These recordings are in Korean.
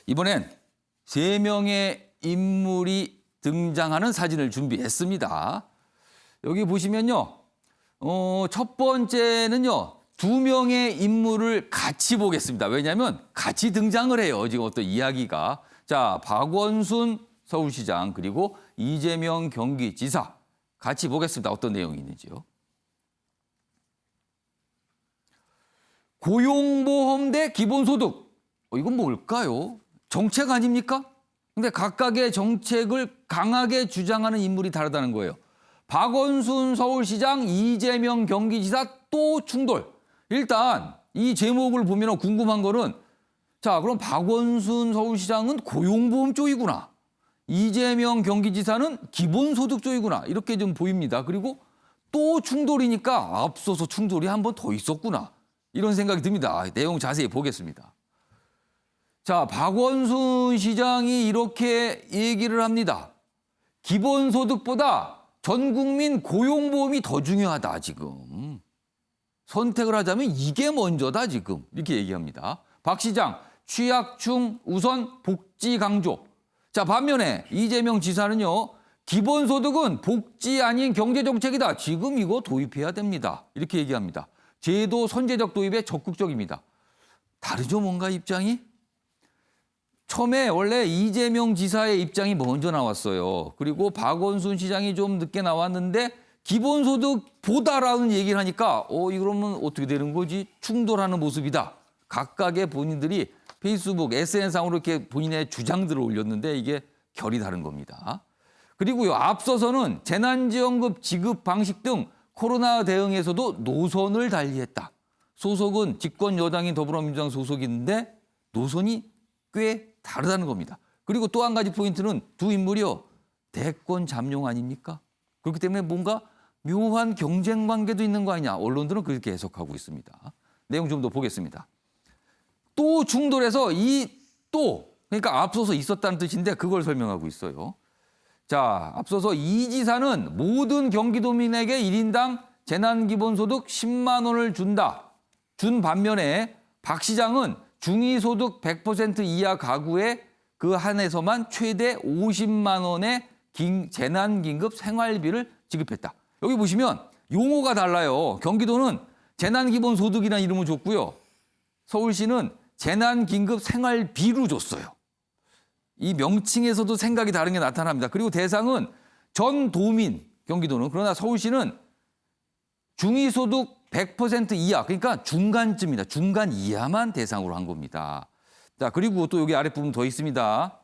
이번엔 3명의 인물이 등장하는 사진을 준비했습니다. 여기 보시면요. 첫 번째는요. 2명의 인물을 같이 보겠습니다. 왜냐하면 같이 등장을 해요. 지금 어떤 이야기가. 자, 박원순 서울시장 그리고 이재명 경기지사 같이 보겠습니다. 어떤 내용이 있는지요. 고용보험 대 기본소득. 이건 뭘까요? 정책 아닙니까? 근데 각각의 정책을 강하게 주장하는 인물이 다르다는 거예요. 박원순 서울시장, 이재명 경기지사 또 충돌. 일단 이 제목을 보면 궁금한 거는 자, 그럼 박원순 서울시장은 고용보험 쪽이구나. 이재명 경기지사는 기본소득 쪽이구나. 이렇게 좀 보입니다. 그리고 또 충돌이니까 앞서서 충돌이 한 번 더 있었구나. 이런 생각이 듭니다. 내용 자세히 보겠습니다. 자, 박원순 시장이 이렇게 얘기를 합니다. 기본소득보다 전 국민 고용보험이 더 중요하다, 지금. 선택을 하자면 이게 먼저다, 지금. 이렇게 얘기합니다. 박 시장, 취약층 우선 복지 강조. 자, 반면에 이재명 지사는요. 기본소득은 복지 아닌 경제정책이다. 지금 이거 도입해야 됩니다. 이렇게 얘기합니다. 제도 선제적 도입에 적극적입니다. 다르죠, 뭔가 입장이? 처음에 원래 이재명 지사의 입장이 먼저 나왔어요. 그리고 박원순 시장이 좀 늦게 나왔는데 기본소득보다라는 얘기를 하니까 이러면 어떻게 되는 거지? 충돌하는 모습이다. 각각의 본인들이 페이스북, SNS상으로 이렇게 본인의 주장들을 올렸는데 이게 결이 다른 겁니다. 그리고요, 앞서서는 재난지원금 지급 방식 등 코로나 대응에서도 노선을 달리했다. 소속은 집권 여당인 더불어민주당 소속인데 노선이 꽤 다르다는 겁니다. 그리고 또 한 가지 포인트는 두 인물이요. 대권 잠룡 아닙니까? 그렇기 때문에 뭔가 묘한 경쟁 관계도 있는 거 아니냐. 언론들은 그렇게 해석하고 있습니다. 내용 좀 더 보겠습니다. 또 충돌해서 그러니까 앞서서 있었다는 뜻인데 그걸 설명하고 있어요. 자, 앞서서 이 지사는 모든 경기도민에게 1인당 재난기본소득 10만 원을 준 반면에 박 시장은 중위소득 100% 이하 가구에 그 한해서만 최대 50만 원의 재난긴급 생활비를 지급했다. 여기 보시면 용어가 달라요. 경기도는 재난기본소득이라는 이름을 줬고요. 서울시는 재난긴급 생활비로 줬어요. 이 명칭에서도 생각이 다른 게 나타납니다. 그리고 대상은 전 도민, 경기도는. 그러나 서울시는 중위소득 100% 이하, 그러니까 중간쯤입니다. 중간 이하만 대상으로 한 겁니다. 자, 그리고 또 여기 아랫부분 더 있습니다.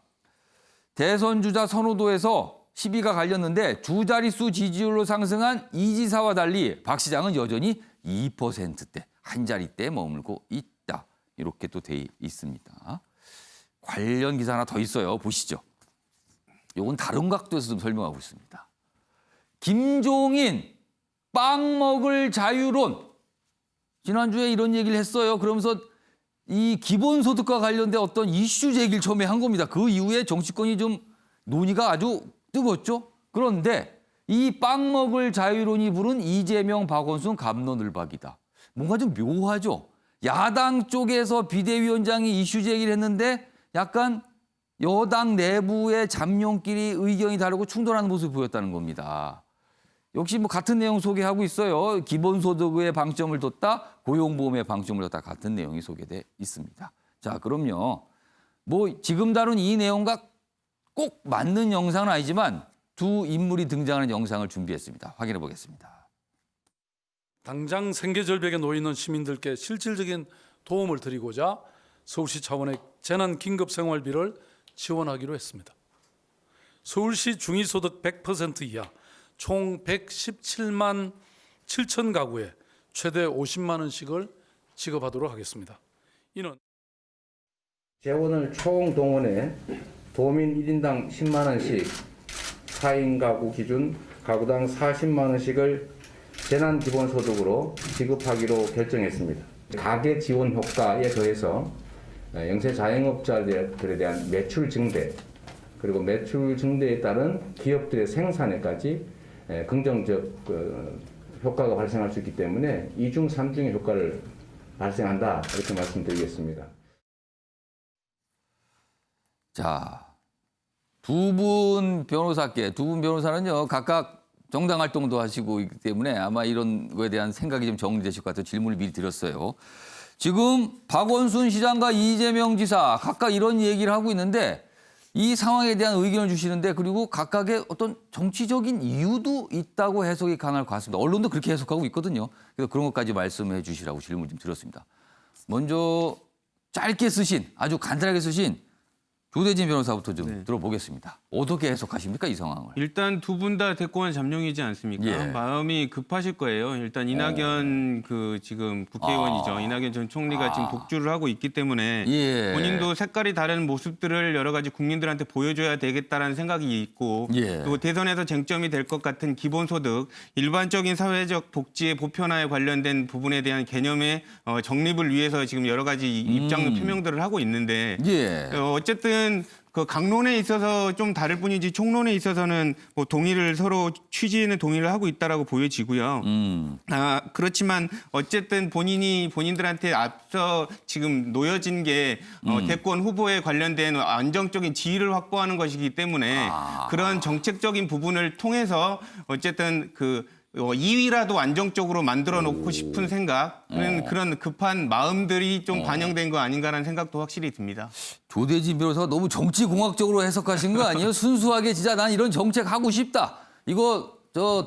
대선 주자 선호도에서 시비가 갈렸는데 두 자릿수 지지율로 상승한 이 지사와 달리 박 시장은 여전히 2%대, 한 자릿대에 머물고 있다. 이렇게 또 돼 있습니다. 관련 기사 하나 더 있어요. 보시죠. 이건 다른 각도에서 좀 설명하고 있습니다. 김종인 빵 먹을 자유론. 지난주에 이런 얘기를 했어요. 그러면서 이 기본소득과 관련된 어떤 이슈 제기를 처음에 한 겁니다. 그 이후에 정치권이 좀 논의가 아주 뜨겁죠. 그런데 이 빵 먹을 자유론이 부른 이재명, 박원순 갑론을박이다. 뭔가 좀 묘하죠. 야당 쪽에서 비대위원장이 이슈 제기를 했는데 약간 여당 내부의 잠룡끼리 의견이 다르고 충돌하는 모습을 보였다는 겁니다. 역시 뭐 같은 내용 소개하고 있어요. 기본소득에 방점을 뒀다, 고용보험에 방점을 뒀다 같은 내용이 소개돼 있습니다. 자, 그럼요. 뭐 지금 다룬 이 내용과 꼭 맞는 영상은 아니지만 두 인물이 등장하는 영상을 준비했습니다. 확인해 보겠습니다. 당장 생계절벽에 놓여 있는 시민들께 실질적인 도움을 드리고자 서울시 차원의 재난긴급생활비를 지원하기로 했습니다. 서울시 중위소득 100% 이하 총 117만 7천 가구에 최대 50만 원씩을 지급하도록 하겠습니다. 이는 재원을 총 동원해 도민 1인당 10만 원씩 4인 가구 기준 가구당 40만 원씩을 재난기본소득으로 지급하기로 결정했습니다. 가계 지원 효과에 더해서 영세 자영업자들에 대한 매출 증대, 그리고 매출 증대에 따른 기업들의 생산에까지 긍정적 효과가 발생할 수 있기 때문에 2중, 3중의 효과를 발생한다, 이렇게 말씀드리겠습니다. 자, 두 분 변호사는요, 각각 정당 활동도 하시고 있기 때문에 아마 이런 거에 대한 생각이 좀 정리되실 것 같아서 질문을 미리 드렸어요. 지금 박원순 시장과 이재명 지사 각각 이런 얘기를 하고 있는데 이 상황에 대한 의견을 주시는데 그리고 각각의 어떤 정치적인 이유도 있다고 해석이 가능할 것 같습니다. 언론도 그렇게 해석하고 있거든요. 그래서 그런 것까지 말씀해 주시라고 질문 좀 드렸습니다. 먼저 짧게 쓰신, 아주 간단하게 쓰신 조대진 변호사부터 좀 들어보겠습니다. 어떻게 해석하십니까, 이 상황을? 일단 두 분 다 대권은 잠룡이지 않습니까? 예. 마음이 급하실 거예요. 일단 이낙연 지금 국회의원이죠. 이낙연 전 총리가 지금 독주를 하고 있기 때문에 예. 본인도 색깔이 다른 모습들을 여러 가지 국민들한테 보여줘야 되겠다라는 생각이 있고 예. 그리고 대선에서 쟁점이 될 것 같은 기본소득, 일반적인 사회적 복지의 보편화에 관련된 부분에 대한 개념의 정립을 위해서 지금 여러 가지 입장 표명들을 하고 있는데 예. 어쨌든 그 강론에 있어서 좀 다를 뿐이지 총론에 있어서는 뭐 동의를 서로 취지에는 동의를 하고 있다라고 보여지고요. 그렇지만 어쨌든 본인들한테 앞서 지금 놓여진 게 대권 후보에 관련된 안정적인 지위를 확보하는 것이기 때문에 그런 정책적인 부분을 통해서 어쨌든 2위라도 안정적으로 만들어 놓고 싶은 생각, 그런 급한 마음들이 좀 반영된 거 아닌가라는 생각도 확실히 듭니다. 조대진 변호사가 너무 정치공학적으로 해석하신 거 아니에요? 순수하게 진짜 난 이런 정책 하고 싶다. 이거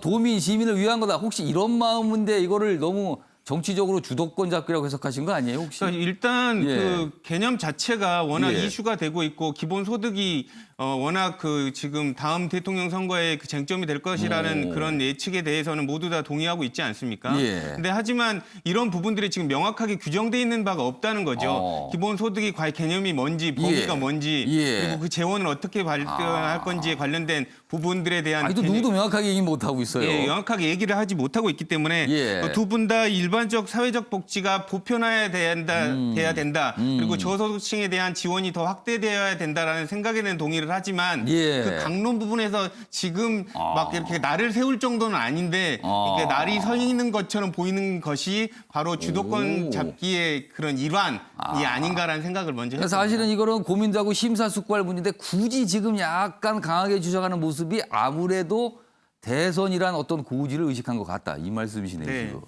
도민 시민을 위한 거다. 혹시 이런 마음인데 이거를 너무 정치적으로 주도권 잡기라고 해석하신 거 아니에요, 혹시? 그러니까 일단 예. 그 개념 자체가 워낙 예. 이슈가 되고 있고 기본소득이 워낙 지금 다음 대통령 선거에 그 쟁점이 될 것이라는 그런 예측에 대해서는 모두 다 동의하고 있지 않습니까? 예. 근데 하지만 이런 부분들이 지금 명확하게 규정돼 있는 바가 없다는 거죠. 기본소득이 과연 개념이 뭔지, 범위가 예. 뭔지, 예. 그리고 그 재원을 어떻게 발표할 건지에 관련된 부분들에 대한 아니, 또 누구도 명확하게 얘기 못 하고 있어요. 예, 명확하게 얘기를 하지 못하고 있기 때문에 예. 두 분 다 일반적 사회적 복지가 보편화해야 돼야 된다. 그리고 저소득층에 대한 지원이 더 확대되어야 된다라는 생각에 대한 동의를 하지만 예. 그 강론 부분에서 지금 막 이렇게 날을 세울 정도는 아닌데 이렇게 날이 서 있는 것처럼 보이는 것이 바로 주도권 잡기의 그런 일환이 아닌가라는 생각을 먼저 했습니다. 사실은 이거는 고민도 하고 심사숙고할 문제인데 굳이 지금 약간 강하게 주장하는 모습이 아무래도 대선이란 어떤 고지를 의식한 것 같다. 이 말씀이시네요, 네. 지금.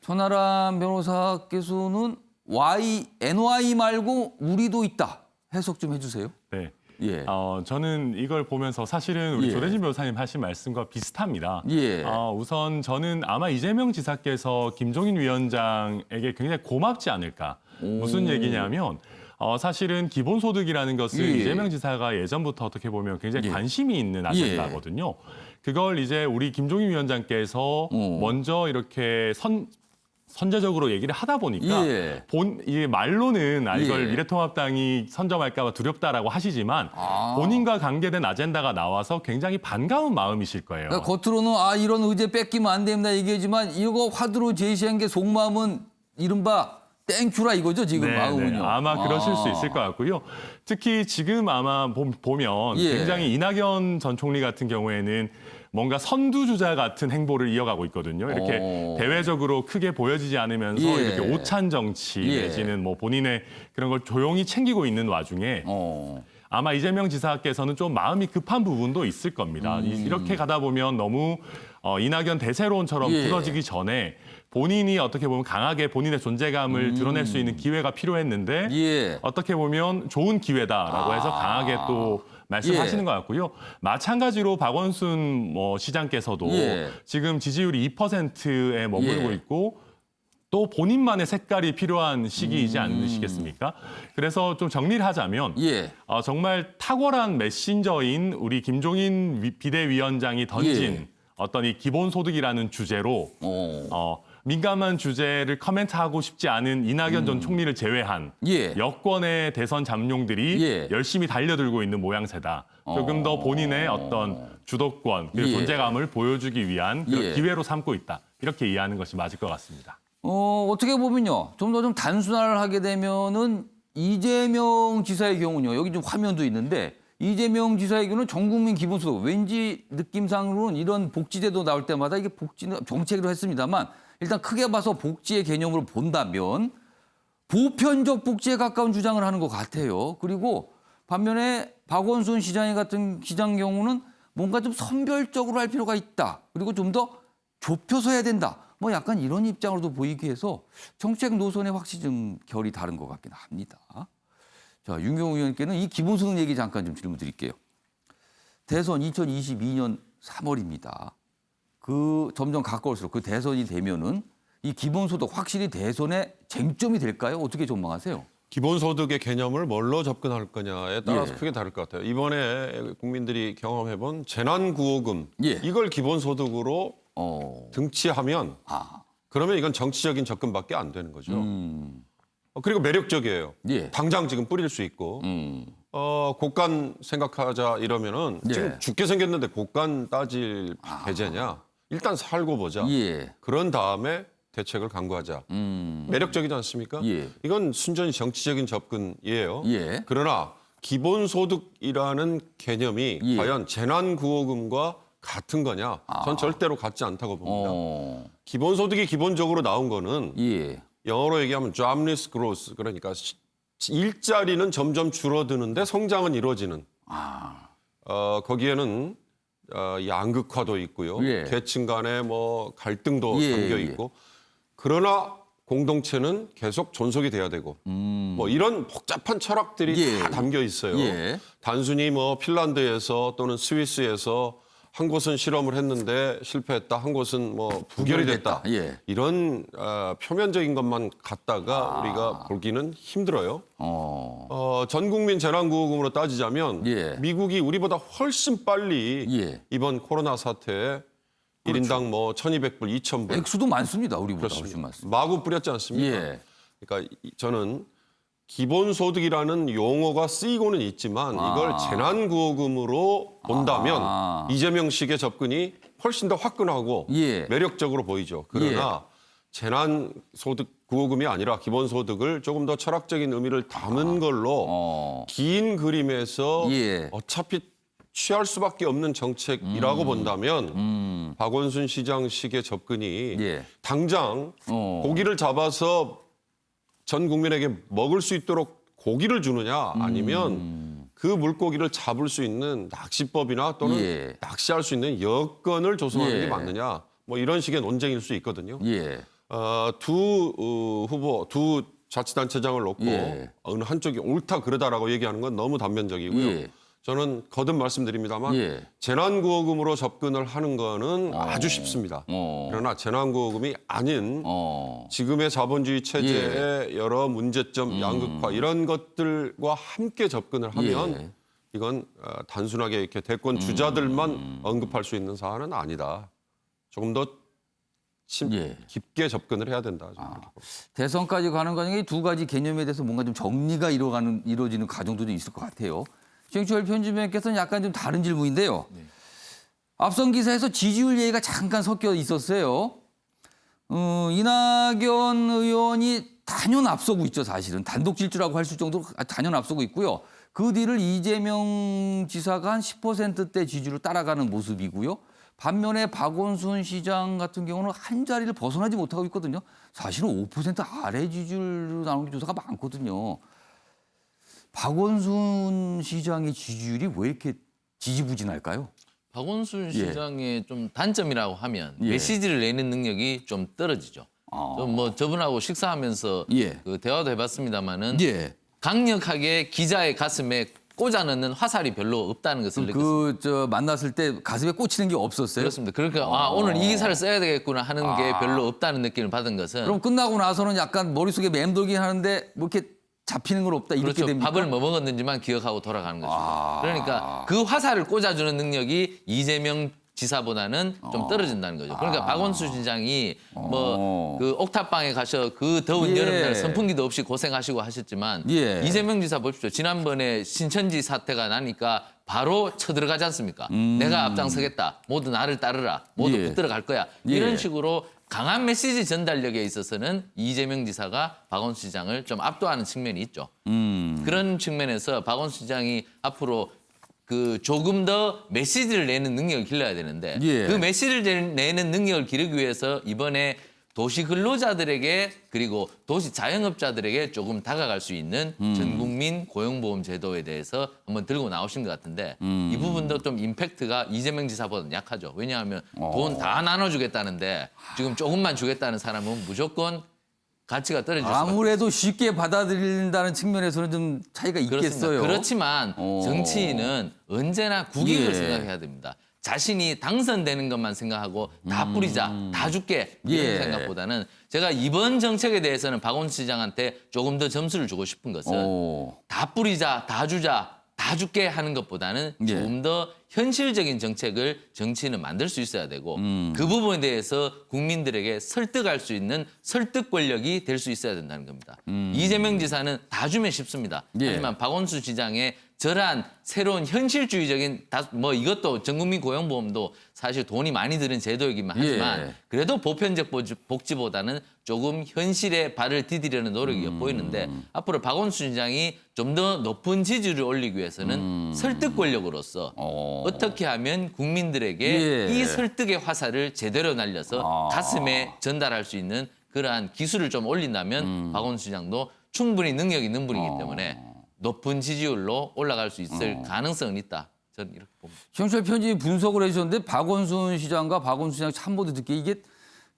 천하람 변호사께서는 NY 말고 우리도 있다. 해석 좀 해주세요. 네. 예. 저는 이걸 보면서 사실은 우리 예. 조대진 변호사님 하신 말씀과 비슷합니다. 예. 우선 저는 아마 이재명 지사께서 김종인 위원장에게 굉장히 고맙지 않을까. 무슨 얘기냐면 사실은 기본소득이라는 것을 예. 이재명 지사가 예전부터 어떻게 보면 굉장히 예. 관심이 있는 아젠다거든요. 그걸 이제 우리 김종인 위원장께서 먼저 이렇게 선제적으로 얘기를 하다 보니까 예. 이게 말로는 이걸 예. 미래통합당이 선점할까 봐 두렵다라고 하시지만 본인과 관계된 아젠다가 나와서 굉장히 반가운 마음이실 거예요. 그러니까 겉으로는 이런 의제 뺏기면 안 됩니다 얘기하지만 이거 화두로 제시한 게 속마음은 이른바 땡큐라 이거죠 지금 마음은요. 아마 그러실 수 있을 것 같고요. 특히 지금 아마 보면 예. 굉장히 이낙연 전 총리 같은 경우에는 뭔가 선두주자 같은 행보를 이어가고 있거든요. 이렇게 대외적으로 크게 보여지지 않으면서 예. 이렇게 오찬 정치 예. 내지는 뭐 본인의 그런 걸 조용히 챙기고 있는 와중에 아마 이재명 지사께서는 좀 마음이 급한 부분도 있을 겁니다. 이렇게 가다 보면 너무 이낙연 대세론처럼 예. 굳어지기 전에 본인이 어떻게 보면 강하게 본인의 존재감을 드러낼 수 있는 기회가 필요했는데 예. 어떻게 보면 좋은 기회다라고 해서 강하게 또 말씀하시는 예. 것 같고요. 마찬가지로 박원순 시장께서도 예. 지금 지지율이 2%에 머물고 예. 있고 또 본인만의 색깔이 필요한 시기이지 않으시겠습니까? 그래서 좀 정리를 하자면 예. 정말 탁월한 메신저인 우리 김종인 비대위원장이 던진 예. 어떤 이 기본소득이라는 주제로 민감한 주제를 커멘트하고 싶지 않은 이낙연 전 총리를 제외한 예. 여권의 대선 잠룡들이 예. 열심히 달려들고 있는 모양새다. 조금 더 본인의 어떤 주도권, 그리고 예. 존재감을 보여주기 위한 그런 예. 기회로 삼고 있다. 이렇게 이해하는 것이 맞을 것 같습니다. 어떻게 보면요. 좀 더 좀 단순화를 하게 되면은 이재명 지사의 경우는요. 여기 좀 화면도 있는데 이재명 지사의 경우는 전국민 기본소득. 왠지 느낌상으로는 이런 복지제도 나올 때마다 이게 복지는 정책으로 했습니다만 일단 크게 봐서 복지의 개념으로 본다면 보편적 복지에 가까운 주장을 하는 것 같아요. 그리고 반면에 박원순 시장 같은 경우는 뭔가 좀 선별적으로 할 필요가 있다. 그리고 좀 더 좁혀서 해야 된다. 뭐 약간 이런 입장으로도 보이기 해서 정책 노선에 확실히 좀 결이 다른 것 같긴 합니다. 자, 윤경호 의원께는 이 기본소득 얘기 잠깐 좀 질문 드릴게요. 대선 2022년 3월입니다. 그 점점 가까울수록 그 대선이 되면은 이 기본소득 확실히 대선의 쟁점이 될까요? 어떻게 전망하세요? 기본소득의 개념을 뭘로 접근할 거냐에 따라서 예. 크게 다를 것 같아요. 이번에 국민들이 경험해본 재난구호금 예. 이걸 기본소득으로 등치하면 그러면 이건 정치적인 접근밖에 안 되는 거죠. 그리고 매력적이에요. 예. 당장 지금 뿌릴 수 있고 곡간 생각하자 이러면은 예. 지금 죽게 생겼는데 곡간 따질 배제냐. 일단 살고 보자. 예. 그런 다음에 대책을 강구하자. 매력적이지 않습니까? 예. 이건 순전히 정치적인 접근이에요. 예. 그러나 기본소득이라는 개념이 예. 과연 재난구호금과 같은 거냐? 전 절대로 같지 않다고 봅니다. 기본소득이 기본적으로 나온 거는 예. 영어로 얘기하면 jobless growth, 그러니까 일자리는 점점 줄어드는데 성장은 이루어지는. 거기에는 양극화도 있고요. 예. 계층 간의 뭐 갈등도 예, 담겨 예. 있고. 그러나 공동체는 계속 존속이 돼야 되고. 뭐 이런 복잡한 철학들이 예. 다 담겨 있어요. 예. 단순히 뭐 핀란드에서 또는 스위스에서 한 곳은 실험을 했는데 실패했다, 한 곳은 뭐 부결이 됐다. 예. 이런 표면적인 것만 갖다가 우리가 보기는 힘들어요. 전 국민 재난구호금으로 따지자면 예. 미국이 우리보다 훨씬 빨리 예. 이번 코로나 사태에 1인당 뭐 1,200불, 2,000불 액수도 많습니다. 우리보다 훨씬 그렇습니다. 많습니다. 마구 뿌렸지 않습니까? 예. 그러니까 저는 기본소득이라는 용어가 쓰이고는 있지만 이걸 재난구호금으로 본다면 이재명식의 접근이 훨씬 더 화끈하고 예. 매력적으로 보이죠. 그러나 재난소득 구호금이 아니라 기본소득을 조금 더 철학적인 의미를 담은 걸로 긴 그림에서 예. 어차피 취할 수밖에 없는 정책이라고 본다면 박원순 시장식의 접근이 예. 당장 고기를 잡아서 전 국민에게 먹을 수 있도록 고기를 주느냐 아니면 그 물고기를 잡을 수 있는 낚시법이나 또는 예. 낚시할 수 있는 여건을 조성하는 예. 게 맞느냐 뭐 이런 식의 논쟁일 수 있거든요. 예. 두 후보, 두 자치단체장을 놓고 예. 어느 한쪽이 옳다 그러다라고 얘기하는 건 너무 단면적이고요. 예. 저는 거듭 말씀드립니다만 예. 재난구호금으로 접근을 하는 거는 아주 쉽습니다. 그러나 재난구호금이 아닌 지금의 자본주의 체제의 여러 문제점, 양극화 이런 것들과 함께 접근을 하면 예. 이건 단순하게 이렇게 대권 주자들만 언급할 수 있는 사안은 아니다. 조금 더 예. 깊게 접근을 해야 된다. 저는 그렇게 봅니다. 대선까지 가는 과정에 두 가지 개념에 대해서 뭔가 좀 정리가 이루어지는 과정도 좀 있을 것 같아요. 정치열 편집위원께서는 약간 좀 다른 질문인데요. 앞선 기사에서 지지율 얘기가 잠깐 섞여 있었어요. 이낙연 의원이 단연 앞서고 있죠, 사실은. 단독 질주라고 할 수 정도로 단연 앞서고 있고요. 그 뒤를 이재명 지사가 한 10%대 지지율을 따라가는 모습이고요. 반면에 박원순 시장 같은 경우는 한 자리를 벗어나지 못하고 있거든요. 사실은 5% 아래 지지율로 나오는 조사가 많거든요. 박원순 시장의 지지율이 왜 이렇게 지지부진할까요? 박원순 예. 시장의 좀 단점이라고 하면 예. 메시지를 내는 능력이 좀 떨어지죠. 좀 뭐 저분하고 식사하면서 예. 그 대화도 해봤습니다마는 예. 강력하게 기자의 가슴에 꽂아 넣는 화살이 별로 없다는 것을 느꼈습니다. 만났을 때 가슴에 꽂히는 게 없었어요? 그렇습니다. 그러니까 오늘 이 기사를 써야 되겠구나 하는 게 별로 없다는 느낌을 받은 것은 그럼 끝나고 나서는 약간 머릿속에 맴돌긴 하는데 뭐 이렇게 잡히는 건 없다 이렇게 그렇죠. 됩니까? 밥을 뭐 먹었는지만 기억하고 돌아가는 것입니다. 그러니까 그 화살을 꽂아주는 능력이 이재명 지사보다는 좀 떨어진다는 거죠. 그러니까 박원순 시장이 뭐 그 옥탑방에 가셔 그 더운 예. 여름날 선풍기도 없이 고생하시고 하셨지만 예. 이재명 지사 보십시오. 지난번에 신천지 사태가 나니까 바로 쳐들어가지 않습니까? 내가 앞장서겠다. 모두 나를 따르라. 모두 예. 붙들어 갈 거야. 예. 이런 식으로 강한 메시지 전달력에 있어서는 이재명 지사가 박원순 시장을 좀 압도하는 측면이 있죠. 그런 측면에서 박원순 시장이 앞으로 그 조금 더 메시지를 내는 능력을 길러야 되는데 예. 그 메시지를 내는 능력을 기르기 위해서 이번에 도시 근로자들에게 그리고 도시 자영업자들에게 조금 다가갈 수 있는 전국민 고용보험 제도에 대해서 한번 들고 나오신 것 같은데 이 부분도 좀 임팩트가 이재명 지사보다는 약하죠. 왜냐하면 돈 다 나눠주겠다는데 지금 조금만 주겠다는 사람은 무조건 가치가 떨어질 수밖에 없어요. 아무래도 쉽게 받아들인다는 측면에서는 좀 차이가 있겠어요. 그렇지만 정치인은 언제나 국익을 예. 생각해야 됩니다. 자신이 당선되는 것만 생각하고 다 뿌리자, 다 줄게 이런 예. 생각보다는 제가 이번 정책에 대해서는 박원순 시장한테 조금 더 점수를 주고 싶은 것은 다 뿌리자, 다 주자, 다 줄게 하는 것보다는 예. 조금 더 현실적인 정책을 정치인은 만들 수 있어야 되고 그 부분에 대해서 국민들에게 설득할 수 있는 설득 권력이 될 수 있어야 된다는 겁니다. 이재명 지사는 다 주면 쉽습니다. 예. 하지만 박원순 시장의 저러한 새로운 현실주의적인 뭐 이것도 전국민 고용보험도 사실 돈이 많이 드는 제도이기만 하지만 예. 그래도 보편적 복지보다는 조금 현실에 발을 디디려는 노력이 엿보이는데 앞으로 박원순 시장이 좀 더 높은 지지율을 올리기 위해서는 설득 권력으로서 어떻게 하면 국민들에게 예. 이 설득의 화살을 제대로 날려서 가슴에 전달할 수 있는 그러한 기술을 좀 올린다면 박원순 시장도 충분히 능력이 있는 분이기 때문에 높은 지지율로 올라갈 수 있을 가능성은 있다. 저는 이렇게 봅니다. 정철 편집이 분석을 해주셨는데 박원순 시장과 박원순 시장 참모들 듣기에 이게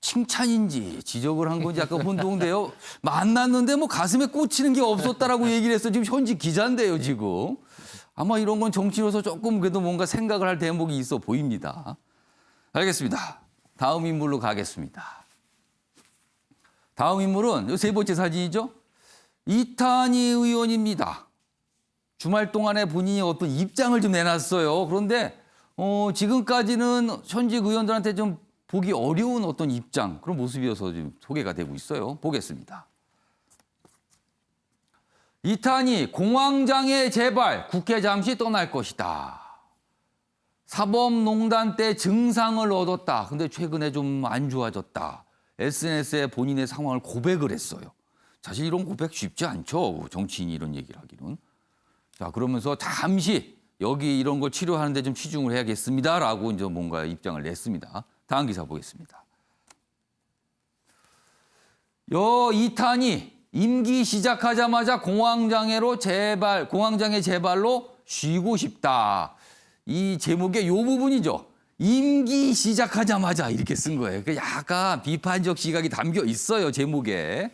칭찬인지 지적을 한 건지 약간 혼동돼요. 만났는데 뭐 가슴에 꽂히는 게 없었다라고 얘기를 했어. 지금 현직 기자인데요, 지금. 아마 이런 건 정치로서 조금 그래도 뭔가 생각을 할 대목이 있어 보입니다. 알겠습니다. 다음 인물로 가겠습니다. 다음 인물은 세 번째 사진이죠. 이탄희 의원입니다. 주말 동안에 본인이 어떤 입장을 좀 내놨어요. 그런데 지금까지는 현직 의원들한테 좀 보기 어려운 어떤 입장, 그런 모습이어서 지금 소개가 되고 있어요. 보겠습니다. 이탄희 공황장애 재발, 국회 잠시 떠날 것이다. 사법농단 때 증상을 얻었다. 근데 최근에 좀 안 좋아졌다. SNS에 본인의 상황을 고백을 했어요. 사실 이런 고백 쉽지 않죠. 정치인이 이런 얘기를 하기는. 자, 그러면서 잠시 여기 이런 걸 치료하는데 좀 치중을 해야겠습니다라고 이제 뭔가 입장을 냈습니다. 다음 기사 보겠습니다. 이탄희 임기 시작하자마자 공황장애 재발로 쉬고 싶다. 이 제목의 요 부분이죠. 임기 시작하자마자 이렇게 쓴 거예요. 그 약간 비판적 시각이 담겨 있어요, 제목에.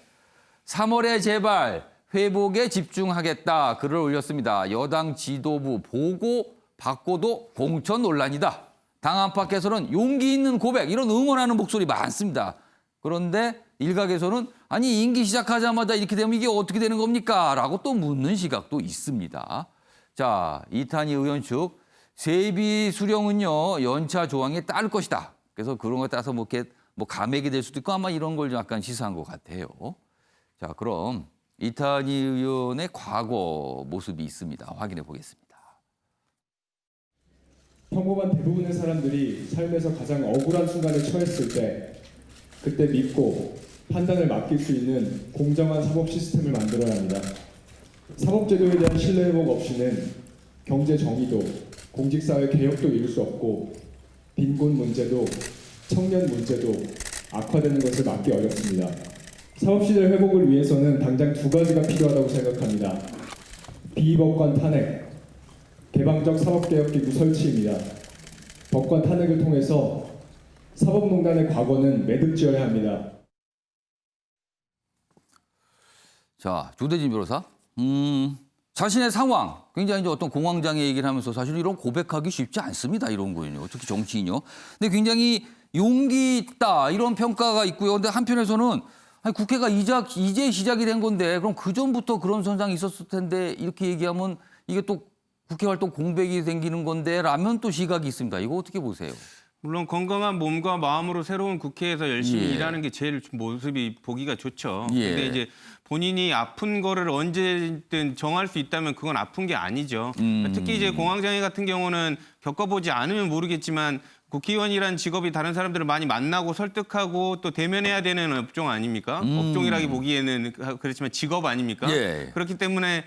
3월의 재발, 회복에 집중하겠다. 글을 올렸습니다. 여당 지도부 보고 받고도 공천 논란이다. 당 안팎에서는 용기 있는 고백, 이런 응원하는 목소리 많습니다. 그런데 일각에서는 아니 임기 시작하자마자 이렇게 되면 이게 어떻게 되는 겁니까? 라고 또 묻는 시각도 있습니다. 자, 이탄희 의원 측 세비 수령은요 연차 조항에 따를 것이다. 그래서 그런 거에 따라서 뭐 이렇게 뭐 감액이 될 수도 있고 아마 이런 걸 약간 시사한 것 같아요. 자, 그럼 이탄희 의원의 과거 모습이 있습니다. 확인해 보겠습니다. 평범한 대부분의 사람들이 삶에서 가장 억울한 순간에 처했을 때 그때 믿고 판단을 맡길 수 있는 공정한 사법 시스템을 만들어야 합니다. 사법제도에 대한 신뢰 회복 없이는 경제 정의도 공직사회 개혁도 이룰 수 없고 빈곤 문제도 청년 문제도 악화되는 것을 막기 어렵습니다. 사법시대 회복을 위해서는 당장 두 가지가 필요하다고 생각합니다. 비법관 탄핵, 개방적 사법개혁기구 설치입니다. 법관 탄핵을 통해서 사법농단의 과거는 매듭지어야 합니다. 자, 조대진 변호사. 자신의 상황, 굉장히 이제 어떤 공황장애 얘기를 하면서 사실 이런 고백하기 쉽지 않습니다. 이런 거는요. 특히 정치인요. 근데 굉장히 용기 있다 이런 평가가 있고요. 근데 한편에서는 아니, 국회가 이제 시작이 된 건데 그럼 그 전부터 그런 현상이 있었을 텐데 이렇게 얘기하면 이게 또 국회 활동 공백이 생기는 건데 라면 또 시각이 있습니다. 이거 어떻게 보세요? 물론 건강한 몸과 마음으로 새로운 국회에서 열심히 예. 일하는 게 제일 모습이 보기가 좋죠. 예. 근데 이제 본인이 아픈 거를 언제든 정할 수 있다면 그건 아픈 게 아니죠. 특히 이제 공황장애 같은 경우는 겪어보지 않으면 모르겠지만 국회의원이라는 직업이 다른 사람들을 많이 만나고 설득하고 또 대면해야 되는 업종 아닙니까? 업종이라기 보기에는 그렇지만 직업 아닙니까? 예. 그렇기 때문에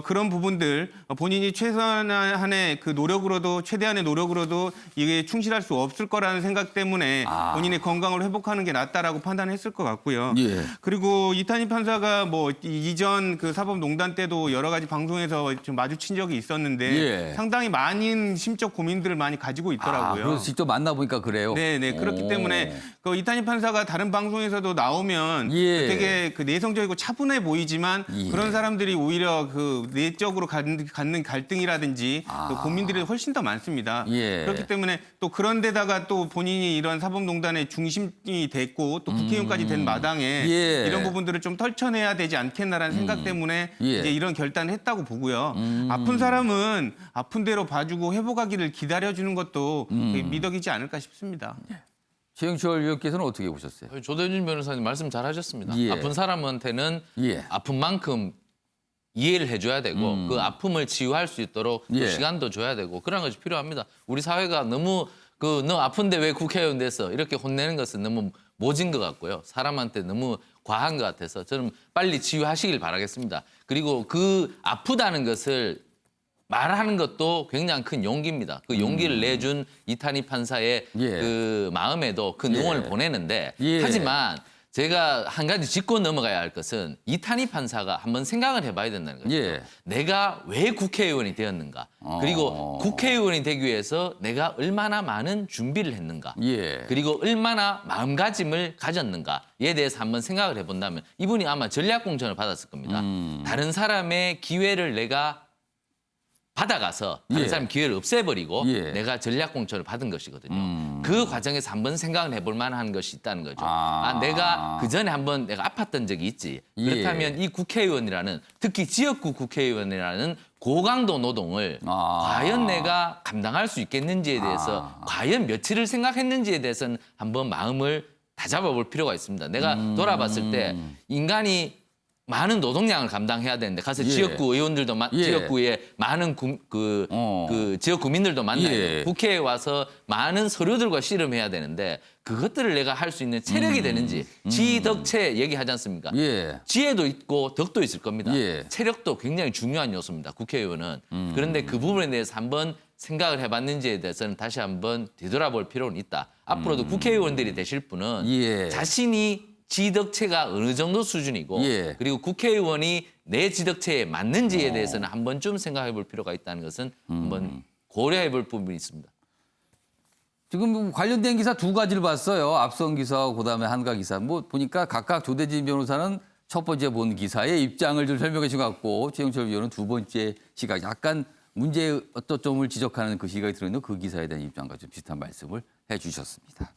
그런 부분들 본인이 최소한의 그 노력으로도 최대한의 노력으로도 이게 충실할 수 없을 거라는 생각 때문에 본인의 건강을 회복하는 게 낫다라고 판단했을 것 같고요. 예. 그리고 이탄희 판사가 뭐 이전 그 사법농단 때도 여러 가지 방송에서 좀 마주친 적이 있었는데 예. 상당히 많은 심적 고민들을 많이 가지고 있더라고요. 그래서 직접 만나보니까 그래요? 네네. 그렇기 오. 때문에 그 이탄희 판사가 다른 방송에서도 나오면 예. 되게 그 내성적이고 차분해 보이지만 예. 그런 사람들이 오히려 그 내적으로 갖는 갈등이라든지 그 고민들이 훨씬 더 많습니다. 예. 그렇기 때문에 또 그런 데다가 또 본인이 이런 사법농단의 중심이 됐고 또 국회의원까지 된 마당에 예. 이런 부분들을 좀 털쳐내야 되지 않겠나라는 생각 때문에 예. 이제 이런 결단을 했다고 보고요. 아픈 사람은 아픈 대로 봐주고 회복하기를 기다려주는 것도 미덕이지 않을까 싶습니다. 최영철 의원께서는 어떻게 보셨어요? 조대준 변호사님 말씀 잘하셨습니다. 예. 아픈 사람한테는 예. 아픈 만큼 이해를 해줘야 되고 그 아픔을 치유할 수 있도록 또 예. 시간도 줘야 되고 그런 것이 필요합니다. 우리 사회가 너무 너 아픈데 왜 국회의원 됐어 이렇게 혼내는 것은 너무 모진 것 같고요. 사람한테 너무 과한 것 같아서 저는 빨리 치유하시길 바라겠습니다. 그리고 그 아프다는 것을 말하는 것도 굉장히 큰 용기입니다. 그 용기를 내준 이탄희 판사의 예. 그 마음에도 큰 응원을 보내는데 예. 하지만 제가 한 가지 짚고 넘어가야 할 것은 이탄희 판사가 한번 생각을 해봐야 된다는 거죠. 예. 내가 왜 국회의원이 되었는가? 그리고 국회의원이 되기 위해서 내가 얼마나 많은 준비를 했는가? 예. 그리고 얼마나 마음가짐을 가졌는가에 대해서 한번 생각을 해본다면 이분이 아마 전략공천을 받았을 겁니다. 다른 사람의 기회를 내가 받아가서 다른 예. 사람 기회를 없애버리고 예. 내가 전략공천을 받은 것이거든요. 그 과정에서 한번 생각을 해볼 만한 것이 있다는 거죠. 내가 그전에 한번 내가 아팠던 적이 있지. 예. 그렇다면 이 국회의원이라는 특히 지역구 국회의원이라는 고강도 노동을 과연 내가 감당할 수 있겠는지에 대해서 과연 며칠을 생각했는지에 대해서는 한번 마음을 다잡아볼 필요가 있습니다. 내가 돌아봤을 때 인간이 많은 노동량을 감당해야 되는데 가서 예. 지역구 의원들도 예. 지역구에 많은 그 지역 구민들도 만나야 예. 돼요. 국회에 와서 많은 서류들과 씨름해야 되는데 그것들을 내가 할 수 있는 체력이 되는지 지덕체 얘기하지 않습니까? 예. 지혜도 있고 덕도 있을 겁니다. 예. 체력도 굉장히 중요한 요소입니다. 국회의원은. 그런데 그 부분에 대해서 한번 생각을 해봤는지에 대해서는 다시 한번 되돌아볼 필요는 있다. 앞으로도 국회의원들이 되실 분은 예. 자신이 지덕체가 어느 정도 수준이고 예. 그리고 국회의원이 내 지덕체에 맞는지에 대해서는 한 번쯤 생각해 볼 필요가 있다는 것은 한번 고려해 볼 부분이 있습니다. 지금 관련된 기사 두 가지를 봤어요. 앞선 기사와 그다음에 한가 기사. 뭐 보니까 각각 조대진 변호사는 첫 번째 본 기사의 입장을 좀 설명해 주신 것 같고 최영철 위원은 두 번째 시각 약간 문제의 어떤 점을 지적하는 그 시각이 들어있는 그 기사에 대한 입장과 좀 비슷한 말씀을 해 주셨습니다.